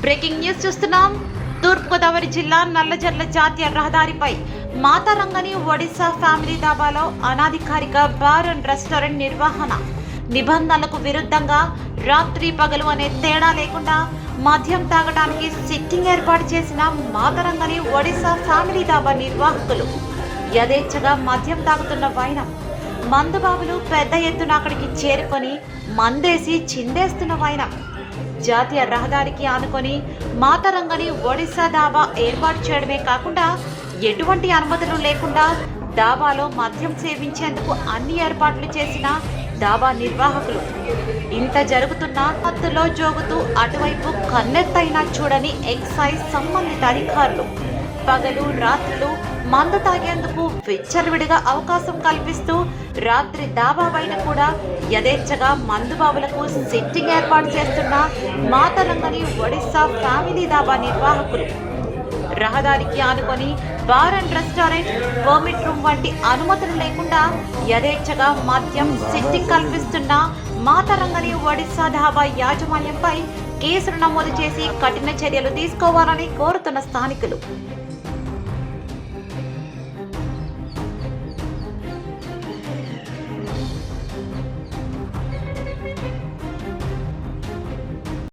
Breaking news చూస్తున్నాం. తూర్పుగోదావరి జిల్లా నల్లజర్ల జాతీయ రహదారిపై మాతారంగని ఒడిశా ఫ్యామిలీ ధాబాలో అనాధికారిక బార్ అండ్ రెస్టారెంట్ నిర్వహణ నిబంధనలకు విరుద్ధంగా రాత్రి పగలు అనే తేడా లేకుండా మద్యం తాగడానికి సిట్టింగ్ ఏర్పాటు చేసిన మాతారంగని ఒడిశా ఫ్యామిలీ ధాబా నిర్వాహకులు యథేచ్ఛగా మద్యం తాగుతున్న వైనం. మందుబాబులు పెద్ద ఎత్తున అక్కడికి చేరుకొని మందేసి చిందేస్తున్న వైనం. జాతీయ రహదారికి ఆనుకొని మాతారంగని ఒడిశా ధాబా ఏర్పాటు చేయడమే కాకుండా ఎటువంటి అనుమతులు లేకుండా ధాబాలో మద్యం సేవించేందుకు అన్ని ఏర్పాట్లు చేసిన ధాబా నిర్వాహకులు. ఇంత జరుగుతున్న మత్తులో జోగుతూ అటువైపు కన్నెత్తైనా చూడని ఎక్సైజ్ సంబంధిత అధికారులు పగలు రాత్రులు మందు తాగేందుకు విచ్చలవిడిగా అవకాశం కల్పిస్తూ రాత్రి ధాబా పైన కూడా యథేచ్ఛగా మందుబాబులకు సిట్టింగ్ ఏర్పాటు చేస్తున్న మాతారంగని ఒడిశా ఫ్యామిలీ ధాబా నిర్వాహకులు. రహదారికి ఆనుకొని bar and restaurant, permit room వంటి అనుమతులు లేకుండా యథేచ్ఛగా మద్యం సిట్టింగ్ కల్పిస్తున్న మాతారంగని ఒడిశా ధాబా యాజమాన్యంపై కేసులు నమోదు చేసి కఠిన చర్యలు తీసుకోవాలని కోరుతున్న స్థానికులు.